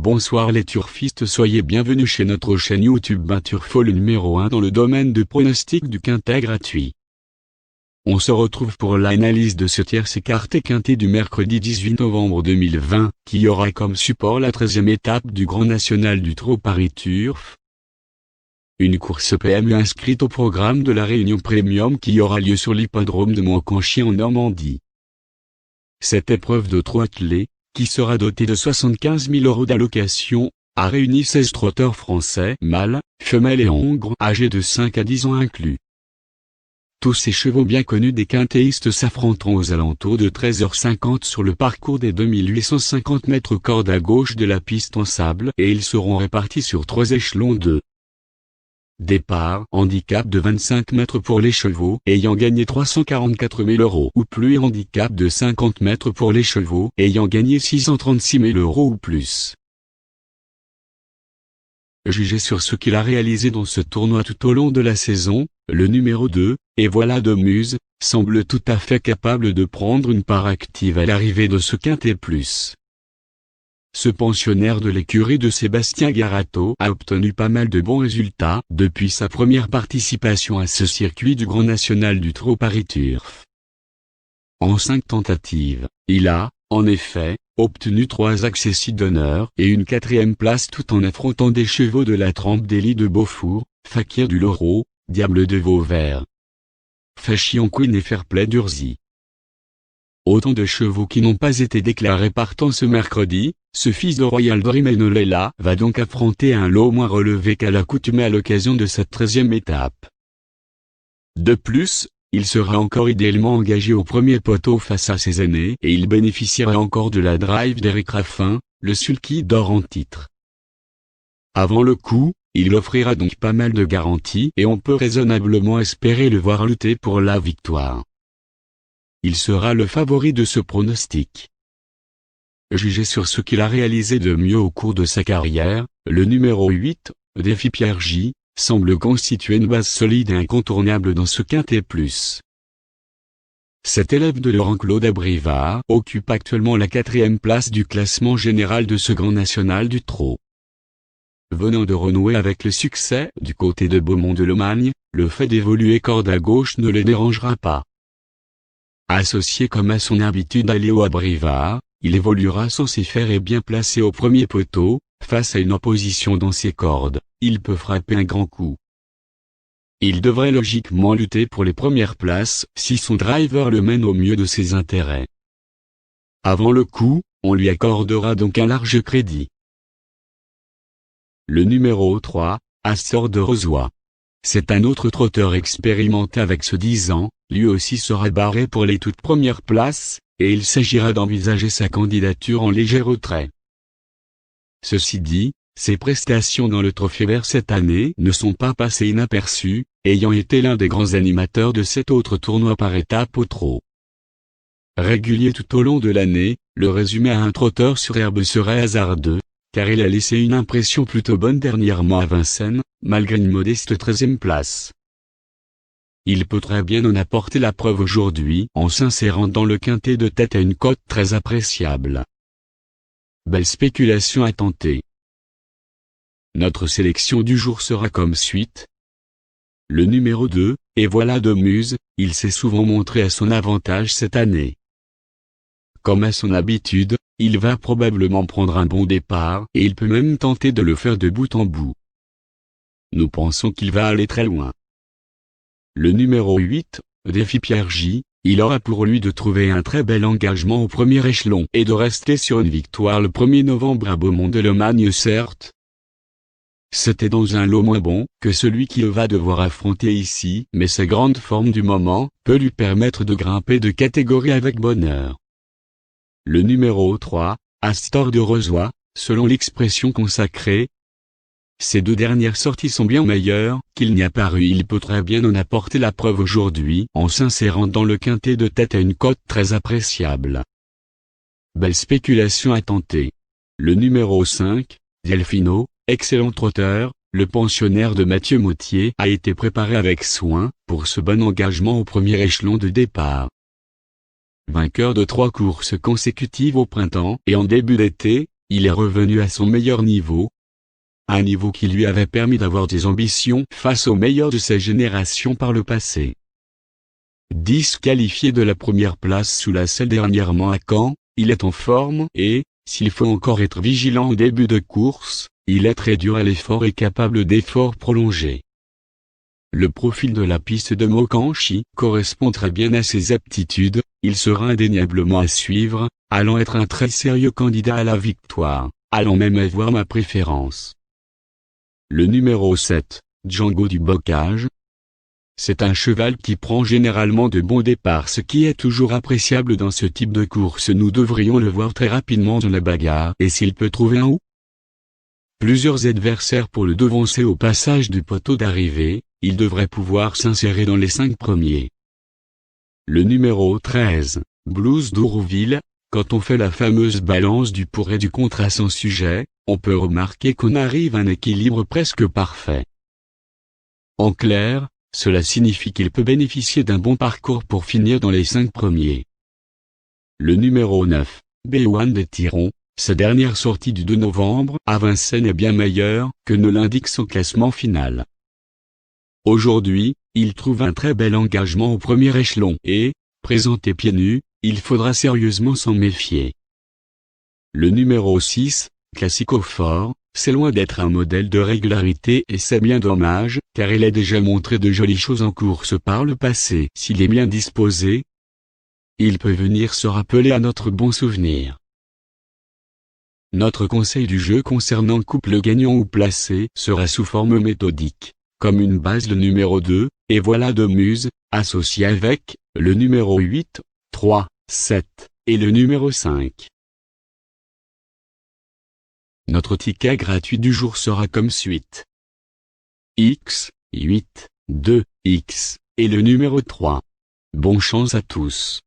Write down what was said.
Bonsoir les turfistes, soyez bienvenus chez notre chaîne YouTube Turfo, le numéro 1 dans le domaine de pronostic du quintet gratuit. On se retrouve pour l'analyse de ce tierce écarté quintet du mercredi 18 novembre 2020, qui aura comme support la 13e étape du Grand National du Trot Paris Turf. Une course PMU inscrite au programme de la Réunion Premium qui aura lieu sur l'hippodrome de Moncanchy en Normandie. Cette épreuve de trot attelé, qui sera dotée de 75 000 € d'allocation, a réuni 16 trotteurs français, mâles, femelles et hongres, âgés de 5 à 10 ans inclus. Tous ces chevaux bien connus des quintéistes s'affronteront aux alentours de 13h50 sur le parcours des 2850 mètres corde à gauche de la piste en sable et ils seront répartis sur 3 échelons de départ, handicap de 25 mètres pour les chevaux ayant gagné 344 000 € ou plus et handicap de 50 mètres pour les chevaux ayant gagné 636 000 € ou plus. Jugé sur ce qu'il a réalisé dans ce tournoi tout au long de la saison, le numéro 2, Et voilà de Muse, semble tout à fait capable de prendre une part active à l'arrivée de ce quintet plus. Ce pensionnaire de l'écurie de Sébastien Garato a obtenu pas mal de bons résultats depuis sa première participation à ce circuit du Grand National du Trot Paris Turf. En 5 tentatives, il a, en effet, obtenu 3 accessis d'honneur et une 4e place tout en affrontant des chevaux de la trempe d'Élie de Beaufour, Fakir du Loro, Diable de Vauvert, Fashion Queen et Fairplay d'Urzy. Autant de chevaux qui n'ont pas été déclarés partant ce mercredi. Ce fils de Royal Dream Enolela va donc affronter un lot moins relevé qu'à l'accoutumée à l'occasion de cette 13e étape. De plus, il sera encore idéalement engagé au premier poteau face à ses aînés et il bénéficiera encore de la drive d'Éric Raffin, le sulky d'or en titre. Avant le coup, il offrira donc pas mal de garanties et on peut raisonnablement espérer le voir lutter pour la victoire. Il sera le favori de ce pronostic. Jugé sur ce qu'il a réalisé de mieux au cours de sa carrière, le numéro 8, Défi Pierre J, semble constituer une base solide et incontournable dans ce quintet plus. Cet élève de Laurent-Claude Abrivard occupe actuellement la 4e place du classement général de ce Grand National du Trot. Venant de renouer avec le succès du côté de Beaumont-de-Lomagne, le fait d'évoluer corde à gauche ne le dérangera pas. Associé comme à son habitude à Léo Abrivard, il évoluera sans s'y faire et bien placé au premier poteau, face à une opposition dans ses cordes, il peut frapper un grand coup. Il devrait logiquement lutter pour les premières places si son driver le mène au mieux de ses intérêts. Avant le coup, on lui accordera donc un large crédit. Le numéro 3, Astor de Rozoy. C'est un autre trotteur expérimenté avec ce 10 ans, lui aussi sera barré pour les toutes premières places, et il s'agira d'envisager sa candidature en léger retrait. Ceci dit, ses prestations dans le Trophée Vert cette année ne sont pas passées inaperçues, ayant été l'un des grands animateurs de cet autre tournoi par étape au trot. Régulier tout au long de l'année, le résumé à un trotteur sur herbe serait hasardeux, car il a laissé une impression plutôt bonne dernièrement à Vincennes, malgré une modeste 13e place. Il peut très bien en apporter la preuve aujourd'hui en s'insérant dans le quintet de tête à une cote très appréciable. Belle spéculation à tenter. Notre sélection du jour sera comme suite. Le numéro 2, Et voilà de Muse, il s'est souvent montré à son avantage cette année. Comme à son habitude, il va probablement prendre un bon départ et il peut même tenter de le faire de bout en bout. Nous pensons qu'il va aller très loin. Le numéro 8, Défi Pierre J, il aura pour lui de trouver un très bel engagement au premier échelon et de rester sur une victoire le 1er novembre à Beaumont-de-Lomagne certes. C'était dans un lot moins bon que celui qu'il va devoir affronter ici, mais sa grande forme du moment peut lui permettre de grimper de catégorie avec bonheur. Le numéro 3, Astor de Rozoy, selon l'expression consacrée. Ces 2 dernières sorties sont bien meilleures qu'il n'y a paru. Il peut très bien en apporter la preuve aujourd'hui en s'insérant dans le quintet de tête à une cote très appréciable. Belle spéculation à tenter. Le numéro 5, Delfino, excellent trotteur, le pensionnaire de Mathieu Mautier a été préparé avec soin pour ce bon engagement au premier échelon de départ. Vainqueur de 3 courses consécutives au printemps et en début d'été, il est revenu à son meilleur niveau. Un niveau qui lui avait permis d'avoir des ambitions face aux meilleurs de sa génération par le passé. Disqualifié de la première place sous la selle dernièrement à Caen, il est en forme et, s'il faut encore être vigilant au début de course, il est très dur à l'effort et capable d'efforts prolongés. Le profil de la piste de Mokanchi correspond très bien à ses aptitudes, il sera indéniablement à suivre, allant être un très sérieux candidat à la victoire, allant même avoir ma préférence. Le numéro 7, Django du Bocage. C'est un cheval qui prend généralement de bons départs, ce qui est toujours appréciable dans ce type de course. Nous devrions le voir très rapidement dans la bagarre, et s'il peut trouver un ou plusieurs adversaires pour le devancer au passage du poteau d'arrivée, il devrait pouvoir s'insérer dans les 5 premiers. Le numéro 13, Blues d'Ourouville. Quand on fait la fameuse balance du pour et du contre à son sujet, on peut remarquer qu'on arrive à un équilibre presque parfait. En clair, cela signifie qu'il peut bénéficier d'un bon parcours pour finir dans les 5 premiers. Le numéro 9, B1 des Tirons. Sa dernière sortie du 2 novembre à Vincennes est bien meilleure que ne l'indique son classement final. Aujourd'hui, il trouve un très bel engagement au premier échelon et, présenté pieds nus, il faudra sérieusement s'en méfier. Le numéro 6, Classico Fort, c'est loin d'être un modèle de régularité et c'est bien dommage, car il a déjà montré de jolies choses en course par le passé. S'il est bien disposé, il peut venir se rappeler à notre bon souvenir. Notre conseil du jeu concernant couple gagnant ou placé sera sous forme méthodique, comme une base le numéro 2, et voilà de Muse, associé avec le numéro 8, 3, 7, et le numéro 5. Notre ticket gratuit du jour sera comme suite. X, 8, 2, X, et le numéro 3. Bonne chance à tous.